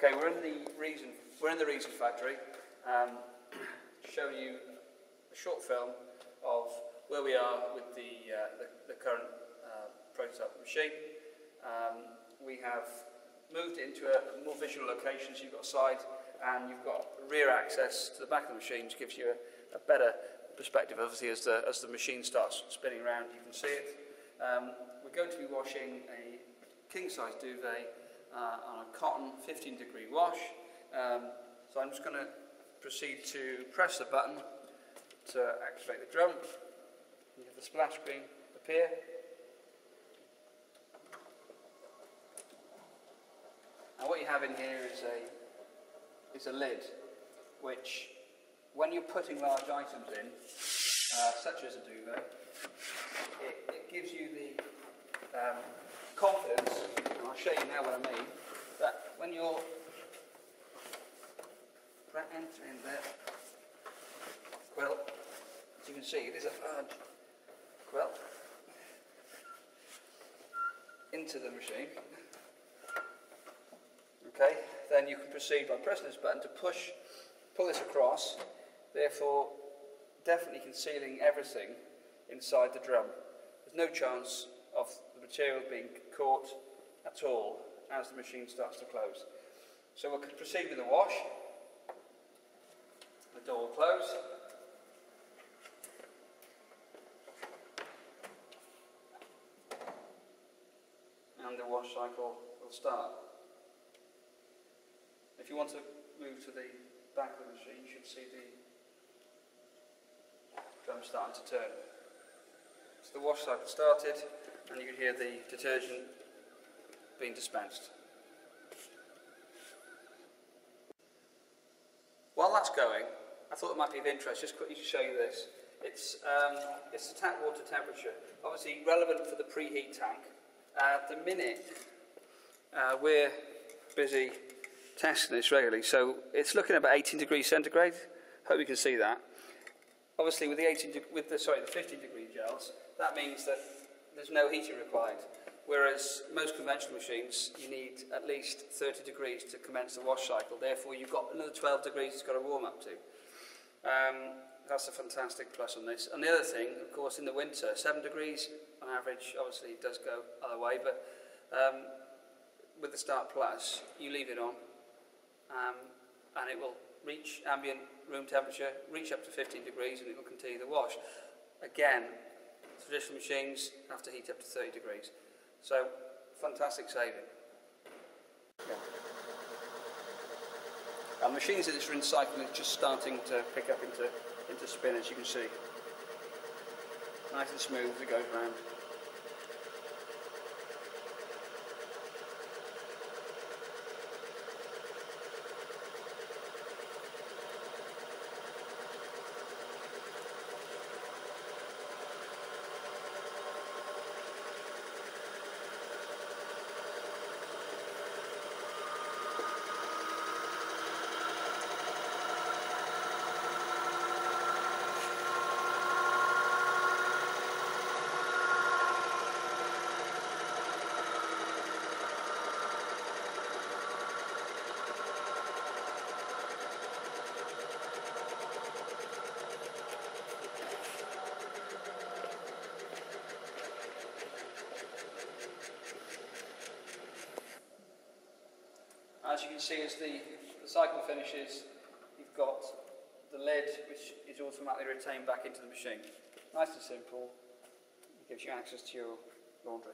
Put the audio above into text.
Okay, we're in the Reason factory, showing you a short film of where we are with the current prototype machine. We have moved it into a more visual location, so you've got a side and you've got rear access to the back of the machine, which gives you a better perspective. Obviously, as the machine starts spinning around, you can see it. We're going to be washing a king-size duvet on a cotton 15-degree wash. So I'm just going to proceed to press the button to activate the drum. You have the splash screen appear. And what you have in here is a lid, which, when you're putting large items in, such as a duvet, it gives you the confidence, and I'll show you now what I mean, that when you're entering the quilt, as you can see, it is a large quilt into the machine. Okay, then you can proceed by pressing this button to pull this across, therefore definitely concealing everything inside the drum. There's no chance of the material being caught at all as the machine starts to close. So we'll proceed with the wash. The door will close. And the wash cycle will start. If you want to move to the back of the machine, you should see the drum starting to turn. So the wash cycle started, and you can hear the detergent being dispensed. While that's going, I thought it might be of interest, just quickly to show you this. It's the tap water temperature, obviously relevant for the preheat tank. At the minute, we're busy testing this regularly, so it's looking at about 18 degrees centigrade. Hope you can see that. Obviously, with the 15-degree gels, that means that there's no heating required. Whereas most conventional machines, you need at least 30 degrees to commence the wash cycle. Therefore, you've got another 12 degrees it's got to warm up to. That's a fantastic plus on this. And the other thing, of course, in the winter, 7 degrees on average. Obviously, it does go other way, but with the Start Plus, you leave it on, and it will reach ambient room temperature, reach up to 15 degrees, and it will continue the wash. Again, traditional machines have to heat up to 30 degrees. So, fantastic saving. Yeah. Our machines in this rinse cycle is just starting to pick up into spin, as you can see. Nice and smooth as it goes round. As you can see, as the cycle finishes, you've got the lid, which is automatically retained back into the machine. Nice and simple. It gives you access to your laundry.